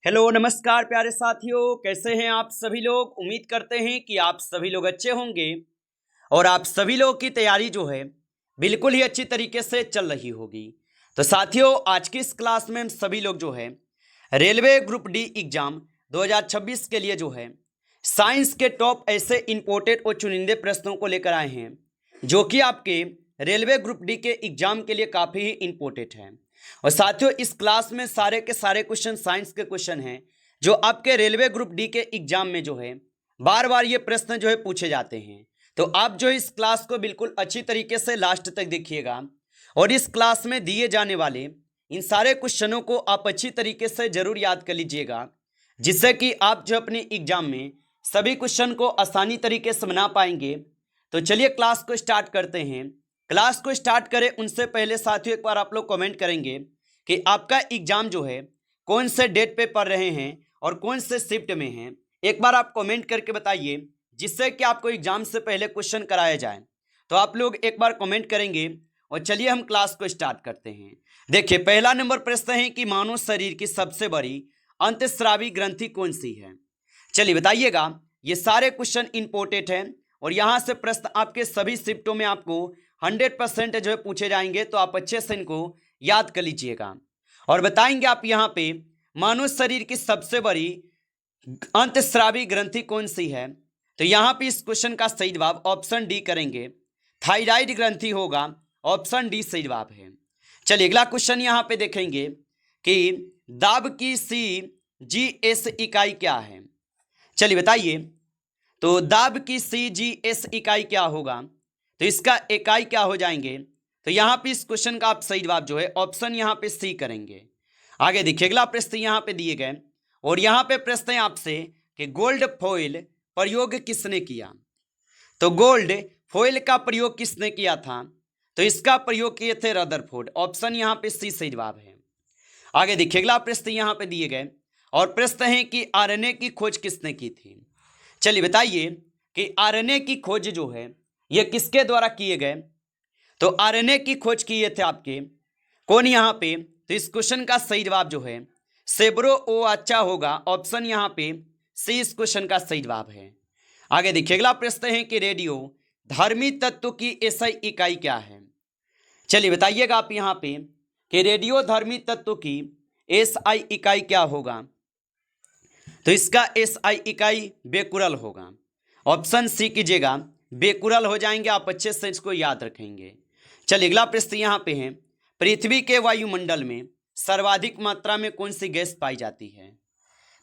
Hello नमस्कार प्यारे साथियों, कैसे हैं आप सभी लोग। उम्मीद करते हैं कि आप सभी लोग अच्छे होंगे और आप सभी लोगों की तैयारी जो है बिल्कुल ही अच्छी तरीके से चल रही होगी। तो साथियों, आज की इस क्लास में हम सभी लोग जो है रेलवे ग्रुप डी एग्जाम 2026 के लिए जो है साइंस के टॉप ऐसे इंपोर्टेड और चुनिंदे प्रश्नों को लेकर आए हैं जो कि आपके रेलवे ग्रुप डी के एग्जाम के लिए काफ़ी ही इंपोर्टेंट है। और साथियों, इस क्लास में सारे के सारे क्वेश्चन साइंस के क्वेश्चन हैं जो आपके रेलवे ग्रुप डी के एग्जाम में जो है बार बार ये प्रश्न जो है पूछे जाते हैं। तो आप जो इस क्लास को बिल्कुल अच्छी तरीके से लास्ट तक देखिएगा और इस क्लास में दिए जाने वाले इन सारे क्वेश्चनों को आप अच्छी तरीके से जरूर याद कर लीजिएगा, जिससे कि आप जो अपने एग्जाम में सभी क्वेश्चन को आसानी तरीके से बना पाएंगे। तो चलिए क्लास को स्टार्ट करते हैं। क्लास को स्टार्ट करें उनसे पहले साथियों एक बार आप लोग कमेंट करेंगे कि आपका एग्जाम जो है कौन से डेट पे पढ़ रहे हैं और कौन से शिफ्ट में हैं। एक बार आप कमेंट करके बताइए, जिससे कि आपको एग्जाम से पहले क्वेश्चन कराया जाए। तो आप लोग एक बार कमेंट करेंगे और चलिए हम क्लास को स्टार्ट करते हैं। देखिए, पहला नंबर प्रश्न है कि मानव शरीर की सबसे बड़ी अंतःस्रावी ग्रंथि कौन सी है। चलिए बताइएगा। ये सारे क्वेश्चन इंपोर्टेंट हैं और यहाँ से प्रश्न आपके सभी शिफ्टों में आपको 100% जो है पूछे जाएंगे, तो आप अच्छे से इनको याद कर लीजिएगा और बताएंगे आप यहाँ पे मानव शरीर की सबसे बड़ी अंतःस्रावी ग्रंथि कौन सी है। तो यहाँ पे इस क्वेश्चन का सही जवाब ऑप्शन डी करेंगे, थायराइड ग्रंथि होगा। ऑप्शन डी सही जवाब है। चलिए अगला क्वेश्चन यहाँ पे देखेंगे कि दाब की CGS इकाई क्या है। चलिए बताइए। तो दाब की CGS इकाई क्या होगा, तो इसका इकाई क्या हो जाएंगे। तो यहाँ पे इस क्वेश्चन का आप सही जवाब जो है ऑप्शन यहाँ पे सी करेंगे। आगे देखिए, अगला प्रश्न यहाँ पे दिए गए और यहाँ पे प्रश्न है आपसे कि गोल्ड फॉइल प्रयोग किसने किया। तो गोल्ड फॉइल का प्रयोग किसने किया था, तो इसका प्रयोग किए थे रदरफोर्ड। ऑप्शन यहाँ पे सी सही जवाब है। आगे देखिए, अगला प्रश्न यहाँ पे दिए गए और प्रश्न है कि आरएनए की खोज किसने की थी। चलिए बताइए कि आरएनए की खोज जो है ये किसके द्वारा किए गए। तो आरएनए की खोज किए थे आपके कौन यहाँ पे, तो इस क्वेश्चन का सही जवाब जो है सेब्रो ओआचा होगा। ऑप्शन यहाँ पे सी इस क्वेश्चन का सही जवाब है। आगे देखिए, अगला प्रश्न है कि रेडियो धर्मी तत्व की एसआई इकाई क्या है। चलिए बताइएगा आप यहाँ पे कि रेडियो धर्मी तत्व की एसआई इकाई क्या होगा। तो इसका एसआई इकाई बेकुरल होगा। ऑप्शन सी कीजिएगा, बेकुरल हो जाएंगे। आप अच्छे से इसको याद रखेंगे। चलिए अगला प्रश्न यहाँ पे है, पृथ्वी के वायुमंडल में सर्वाधिक मात्रा में कौन सी गैस पाई जाती है।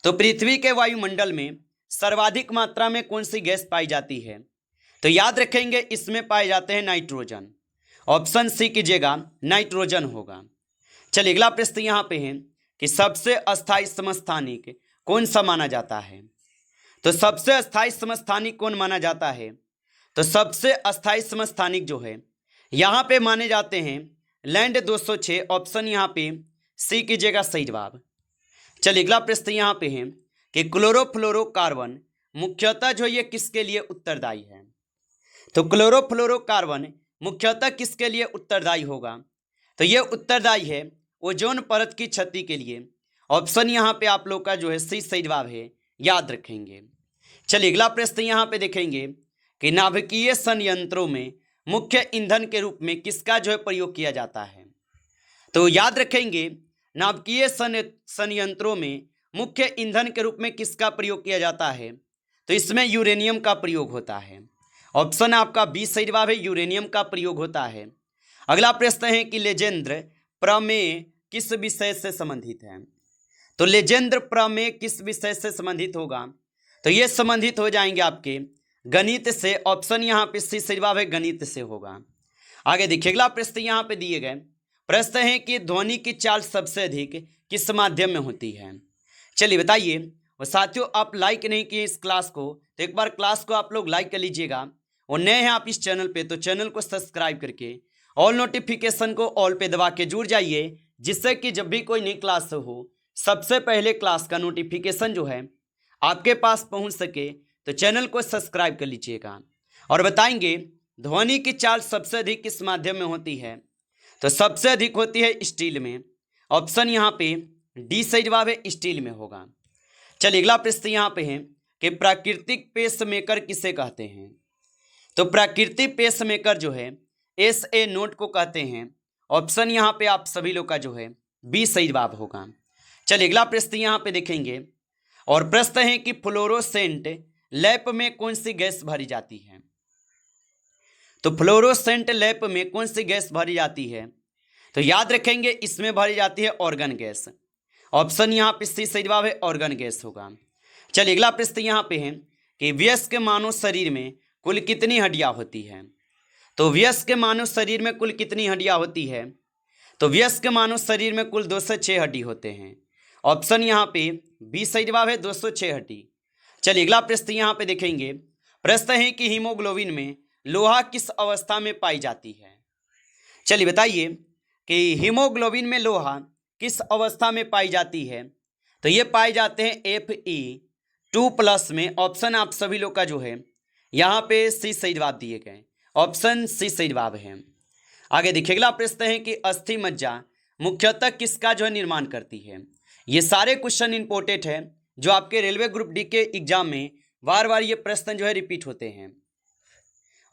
तो पृथ्वी के वायुमंडल में सर्वाधिक मात्रा में कौन सी गैस पाई जाती है, तो याद रखेंगे इसमें पाए जाते हैं नाइट्रोजन। ऑप्शन सी कीजिएगा, नाइट्रोजन होगा। चलिए अगला प्रश्न यहाँ पे है कि सबसे अस्थायी समस्थानिक कौन सा माना जाता है। तो सबसे अस्थायी समस्थानिक कौन माना जाता है, तो सबसे अस्थायी समस्थानिक जो है यहाँ पे माने जाते हैं लैंड 206। ऑप्शन यहाँ पे सी कीजिएगा सही जवाब। चलिए अगला प्रश्न यहाँ पे है कि क्लोरोफ्लोरोकार्बन मुख्यतः जो ये किसके लिए उत्तरदायी है। तो क्लोरोफ्लोरोकार्बन मुख्यतः किसके लिए उत्तरदायी होगा, तो ये उत्तरदायी है ओजोन परत की क्षति के लिए। ऑप्शन यहाँ पे आप लोग का जो है सी सही जवाब है, याद रखेंगे। चलिए अगला प्रश्न यहाँ पे देखेंगे कि नाभिकीय संयंत्रों में मुख्य ईंधन के रूप में किसका जो है प्रयोग किया जाता है। तो याद रखेंगे नाभिकीय संयंत्रों में मुख्य ईंधन के रूप में किसका प्रयोग किया जाता है, तो इसमें यूरेनियम का प्रयोग होता है। ऑप्शन आपका बी सही जवाब है, यूरेनियम का प्रयोग होता है। अगला प्रश्न है कि लेजेंद्र प्रमेय किस विषय से संबंधित है। तो लेजेंद्र प्रमेय किस विषय से संबंधित होगा, तो ये संबंधित हो जाएंगे आपके गणित से। ऑप्शन यहाँ पे सी सही जवाब है, गणित से होगा। आगे देखिए, अगला प्रश्न यहाँ पे दिए गए प्रश्न है कि ध्वनि की चाल सबसे अधिक किस माध्यम में होती है। चलिए बताइए। और साथियों, आप लाइक नहीं किए इस क्लास को, तो एक बार क्लास को आप लोग लाइक कर लीजिएगा और नए हैं आप इस चैनल पे तो चैनल को सब्सक्राइब करके ऑल नोटिफिकेशन को ऑल पे दबा के जुड़ जाइए, जिससे कि जब भी कोई नई क्लास हो सबसे पहले क्लास का नोटिफिकेशन जो है आपके पास पहुंच सके। तो चैनल को सब्सक्राइब कर लीजिएगा और बताएंगे ध्वनि की चाल सबसे अधिक किस माध्यम में होती है। तो सबसे अधिक होती है स्टील में। ऑप्शन यहाँ पे डी सही जवाब है, स्टील में होगा। चलिए अगला प्रश्न यहाँ पे है कि प्राकृतिक पेसमेकर किसे कहते हैं। तो प्राकृतिक पेसमेकर जो है SA नोड को कहते हैं। ऑप्शन यहाँ पे आप सभी लोग का जो है बी सही जवाब होगा। चलिए अगला प्रश्न यहाँ पे देखेंगे और प्रश्न है कि फ्लोरोसेंट लैंप में कौन सी गैस भरी जाती है। तो फ्लोरोसेंट लैंप में कौन सी गैस भरी जाती है, तो याद रखेंगे इसमें भरी जाती है ऑर्गन गैस। ऑप्शन यहाँ पे सी सही जवाब है, ऑर्गन गैस होगा। चलिए अगला प्रश्न यहाँ पे है कि वयस्क मानव शरीर में कुल कितनी हड्डियां होती है। तो वयस्क मानव शरीर में कुल कितनी हड्डियां होती है, तो वयस्क मानव शरीर में कुल 206 हड्डी होते हैं। ऑप्शन यहाँ पे बी सही जवाब है, 206 हड्डी। चलिए अगला प्रश्न यहाँ पे देखेंगे। प्रश्न है कि हीमोग्लोबिन में लोहा किस अवस्था में पाई जाती है। चलिए बताइए कि हीमोग्लोबिन में लोहा किस अवस्था में पाई जाती है। तो ये पाए जाते हैं Fe2+ में। ऑप्शन आप सभी लोग का जो है यहाँ पे सी सही जवाब दिए गए, ऑप्शन सी सही जवाब है। आगे देखिए अगला प्रश्न है कि अस्थि मज्जा मुख्यतः किसका जो है निर्माण करती है। ये सारे क्वेश्चन इंपॉर्टेंट है जो आपके रेलवे ग्रुप डी के एग्जाम में बार बार ये प्रश्न जो है रिपीट होते हैं।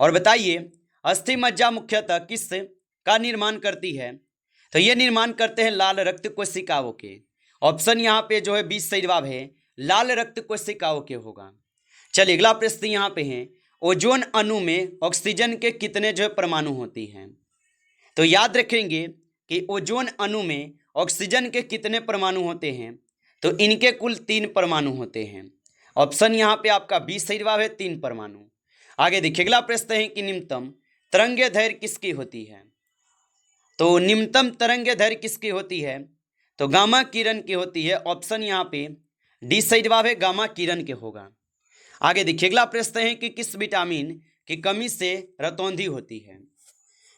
और बताइए अस्थि मज्जा मुख्यतः किस का निर्माण करती है। तो ये निर्माण करते हैं लाल रक्त कोशिकाओं के। ऑप्शन यहाँ पे जो है 20 सही जवाब है, लाल रक्त कोशिकाओं के होगा। चलिए अगला प्रश्न यहाँ पे है ओजोन अणु में ऑक्सीजन के कितने जो है परमाणु होती हैं। तो याद रखेंगे कि ओजोन अणु में ऑक्सीजन के कितने परमाणु होते हैं। तो इनके कुल 3 परमाणु होते हैं। ऑप्शन यहाँ पे आपका 20 सही जवाब है, 3 परमाणु। आगे देखिए अगला प्रश्न है कि निम्नतम तरंग दैर्घ्य किसकी होती है। तो निम्नतम तरंग दैर्घ्य किसकी होती है, तो गामा किरण की होती है। ऑप्शन यहाँ पे डी सही जवाब है, गामा किरण के होगा। आगे देखिए अगला प्रश्न है कि किस विटामिन की कमी से रतौंधी होती है।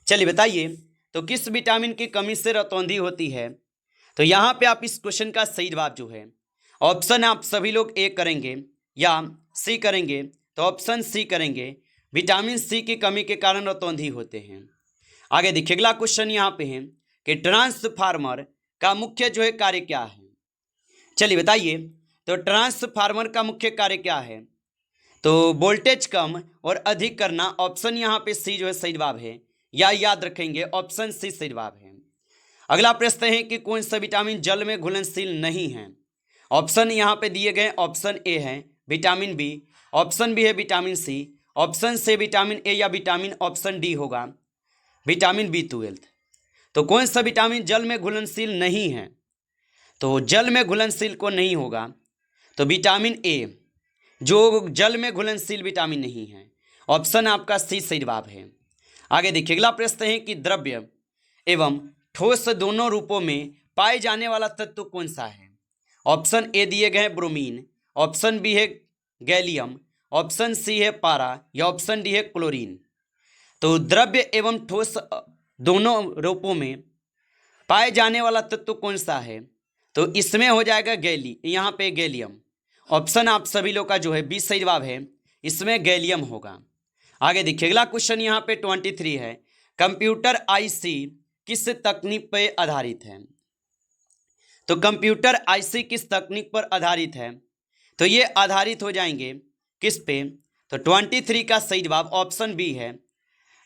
चलिए बताइए तो किस विटामिन की कमी से रतौंधी होती है। तो यहाँ पे आप इस क्वेश्चन का सही जवाब जो है ऑप्शन आप सभी लोग ए करेंगे या सी करेंगे। तो ऑप्शन सी करेंगे, विटामिन सी की कमी के कारण रतौंधी होते हैं। आगे देखिए अगला क्वेश्चन यहाँ पे है कि ट्रांसफार्मर का मुख्य जो है कार्य क्या है। चलिए बताइए तो ट्रांसफार्मर का मुख्य कार्य क्या है। तो वोल्टेज कम और अधिक करना। ऑप्शन यहाँ पे सी जो है सही जवाब है, या याद रखेंगे ऑप्शन सी सही जवाब है। अगला प्रश्न है कि कौन सा विटामिन जल में घुलनशील नहीं है। ऑप्शन यहाँ पे दिए गए, ऑप्शन ए है विटामिन बी, ऑप्शन बी है विटामिन सी, ऑप्शन से विटामिन ए या विटामिन ऑप्शन डी होगा विटामिन B12। तो कौन सा विटामिन जल में घुलनशील नहीं है, तो जल में घुलनशील को नहीं होगा तो विटामिन ए जो जल में घुलनशील विटामिन नहीं है। ऑप्शन आपका सी सही जवाब है। आगे देखिए अगला प्रश्न है कि द्रव्य एवं ठोस दोनों रूपों में पाए जाने वाला तत्व कौन सा है। ऑप्शन ए दिए गए हैं ब्रोमीन, ऑप्शन बी है गैलियम, ऑप्शन सी है पारा या ऑप्शन डी है क्लोरीन। तो द्रव्य एवं ठोस दोनों रूपों में पाए जाने वाला तत्व कौन सा है, तो इसमें हो जाएगा यहाँ पे गैलियम। ऑप्शन आप सभी लोग का जो है 20 सही जवाब है, इसमें गैलियम होगा। आगे देखिए अगला क्वेश्चन यहाँ पे 23 है, कंप्यूटर आईसी किस तकनीक पर आधारित है। तो कंप्यूटर आईसी किस तकनीक पर आधारित है, तो ये आधारित हो जाएंगे किस पे, तो 23 का सही जवाब ऑप्शन बी है,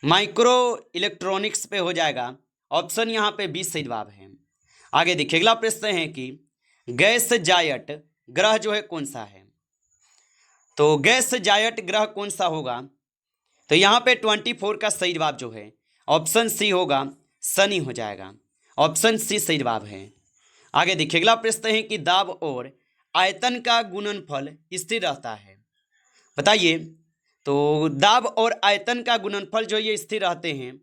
माइक्रो इलेक्ट्रॉनिक्स पे हो जाएगा। ऑप्शन यहाँ पे 20 सही जवाब है। आगे देखिए अगला प्रश्न है कि गैस जायंट ग्रह जो है कौन सा है। तो गैस जायंट ग्रह कौन सा होगा, तो यहाँ पे 24 का सही जवाब जो है ऑप्शन सी होगा, शनि हो जाएगा। ऑप्शन सी सही जवाब है। आगे देखिए अगला प्रश्न है कि दाब और आयतन का गुणनफल स्थिर रहता है। बताइए तो दाब और आयतन का गुणनफल जो ये स्थिर रहते हैं,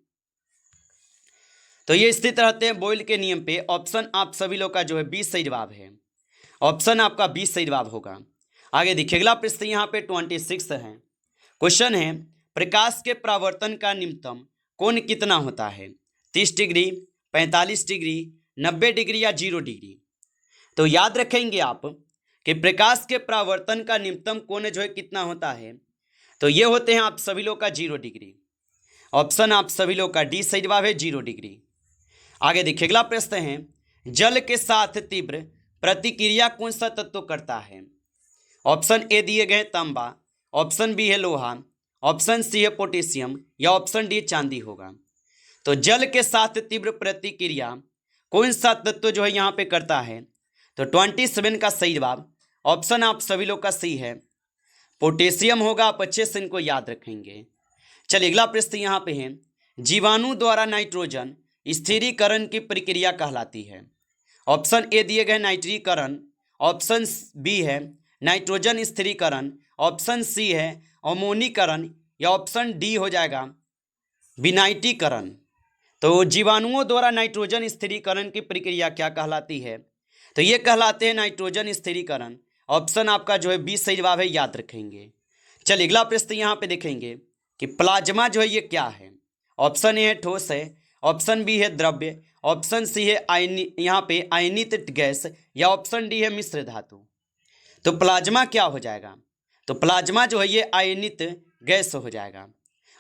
तो ये स्थित रहते हैं बॉयल के नियम पे। ऑप्शन आप सभी लोग का जो है 20 सही जवाब है। ऑप्शन आपका 20 सही जवाब होगा। आगे देखिए अगला प्रश्न यहाँ पे 26 है। क्वेश्चन है प्रकाश के परावर्तन का न्यूनतम कोण कितना होता है, 30 डिग्री, 45 डिग्री, 90 डिग्री या 0 डिग्री। तो याद रखेंगे आप कि प्रकाश के परावर्तन का न्यूनतम कोण जो है कितना होता है, तो ये होते हैं आप सभी लोग का 0 डिग्री। ऑप्शन आप सभी लोग का डी सही जवाब है, 0 डिग्री। आगे देखिए अगला प्रश्न है जल के साथ तीव्र प्रतिक्रिया कौन सा तत्व करता है? ऑप्शन ए दिए गए तांबा, ऑप्शन बी है लोहा, ऑप्शन सी है पोटेशियम या ऑप्शन डी चांदी होगा। तो जल के साथ तीव्र प्रतिक्रिया कौन सा तत्व जो है यहाँ पे करता है? तो 27 का सही जवाब ऑप्शन आप सभी लोग का सही है, पोटेशियम होगा। आप अच्छे से इनको याद रखेंगे। चलिए अगला प्रश्न यहाँ पे है, जीवाणु द्वारा नाइट्रोजन स्थिरीकरण की प्रक्रिया कहलाती है। ऑप्शन ए दिए गए नाइट्रीकरण, ऑप्शन बी है नाइट्रोजन स्थिरीकरण, ऑप्शन सी है अमोनीकरण या ऑप्शन डी हो जाएगा विनाइटीकरण। तो जीवाणुओं द्वारा नाइट्रोजन स्थिरीकरण की प्रक्रिया क्या कहलाती है? तो ये कहलाते हैं नाइट्रोजन स्थिरीकरण। ऑप्शन आपका जो है बी सही जवाब है, याद रखेंगे। चलिए अगला प्रश्न यहाँ पे देखेंगे कि प्लाज्मा जो है ये क्या है? ऑप्शन ए है ठोस है, ऑप्शन बी है द्रव्य, ऑप्शन सी है यहाँ पे आयनित गैस या ऑप्शन डी है मिश्र धातु। तो प्लाज्मा क्या हो जाएगा? तो प्लाज्मा जो है ये आयनित गैस हो जाएगा।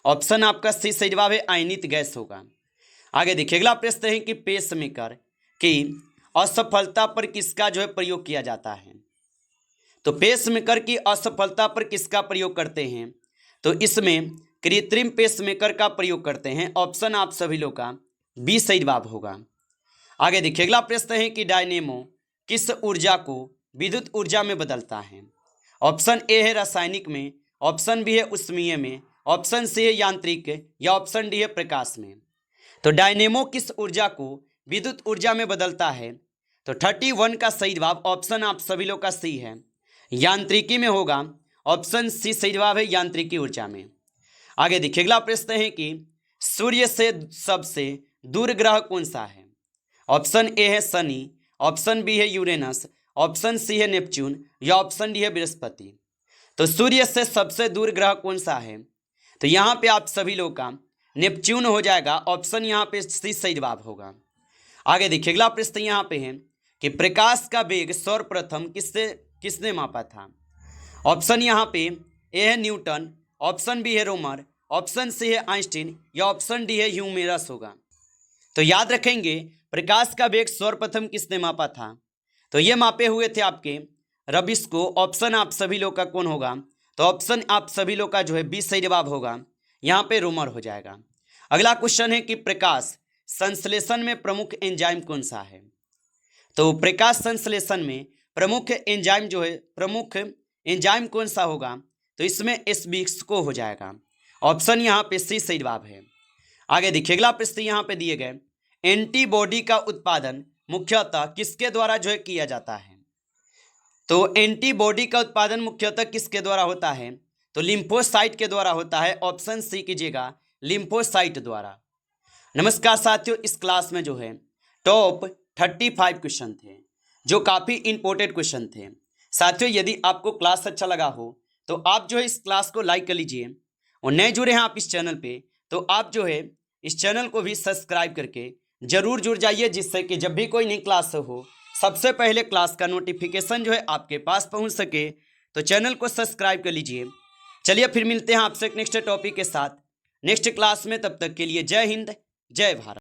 ऑप्शन आपका सी सही जवाब है, आयनित गैस होगा। आगे देखिए अगला प्रश्न है कि पेसमेकर की असफलता पर किसका जो है प्रयोग किया जाता है? तो पेसमेकर की असफलता पर किसका प्रयोग करते हैं? तो इसमें कृत्रिम पेसमेकर का प्रयोग करते हैं। ऑप्शन आप सभी लोग का बी सही जवाब होगा। आगे देखिए अगला प्रश्न है कि डायनेमो किस ऊर्जा को विद्युत ऊर्जा में बदलता है? ऑप्शन ए है रासायनिक में, ऑप्शन बी है उष्मीय में, ऑप्शन सी है यांत्रिक या ऑप्शन डी है प्रकाश में। तो डायनेमो किस ऊर्जा को विद्युत ऊर्जा में बदलता है? तो 31 का सही जवाब ऑप्शन आप सभी लोग का सी है, यांत्रिकी में होगा। ऑप्शन सी सही जवाब है, यांत्रिकी ऊर्जा में। आगे देखिए अगला प्रश्न है कि सूर्य से सबसे दूर ग्रह कौन सा है? ऑप्शन ए है शनि, ऑप्शन बी है यूरेनस, ऑप्शन सी है नेपच्यून या ऑप्शन डी है बृहस्पति। तो सूर्य से सबसे दूर ग्रह कौन सा है? तो यहाँ पे आप सभी लोग का नेपच्यून हो जाएगा। ऑप्शन यहाँ पे सी सही जवाब होगा। आगे देखिए अगला प्रश्न यहाँ पे है कि प्रकाश का वेग सर्वप्रथम किसने मापा था? ऑप्शन यहाँ पे ए है न्यूटन, ऑप्शन बी है रोमर, ऑप्शन सी है आइंस्टीन या ऑप्शन डी है ह्यूमेरस होगा। तो याद रखेंगे प्रकाश का वेग सर्वप्रथम किसने मापा था? तो ये मापे हुए थे आपके रबिस्को। ऑप्शन आप सभी लोग का कौन होगा? तो ऑप्शन आप सभी लोग का जो है बी सही जवाब होगा, यहाँ पे रोमर हो जाएगा। अगला क्वेश्चन है कि प्रकाश संश्लेषण में प्रमुख एंजाइम कौन सा है? तो प्रकाश संश्लेषण में प्रमुख एंजाइम कौन सा होगा? तो इसमें एस्बिक्सको हो जाएगा। ऑप्शन यहाँ पे सी सही जवाब है। आगे देखिए अगला प्रश्न यहाँ पे दिए गए, एंटीबॉडी का उत्पादन मुख्यतः किसके द्वारा जो है किया जाता है? तो एंटीबॉडी का उत्पादन मुख्यतः किसके द्वारा होता है? तो लिम्फोसाइट के द्वारा होता है। ऑप्शन सी कीजिएगा, लिम्फोसाइट द्वारा। नमस्कार साथियों, इस क्लास में जो है टॉप 35 क्वेश्चन थे जो काफ़ी इंपॉर्टेंट क्वेश्चन थे। साथियों यदि आपको क्लास अच्छा लगा हो तो आप जो है इस क्लास को लाइक कर लीजिए, और नए जुड़े हैं आप इस चैनल पे तो आप जो है इस चैनल को भी सब्सक्राइब करके जरूर जुड़ जाइए, जिससे कि जब भी कोई नई क्लास हो सबसे पहले क्लास का नोटिफिकेशन जो है आपके पास पहुंच सके। तो चैनल को सब्सक्राइब कर लीजिए। चलिए फिर मिलते हैं आपसे नेक्स्ट टॉपिक के साथ नेक्स्ट क्लास में। तब तक के लिए जय हिंद, जय भारत।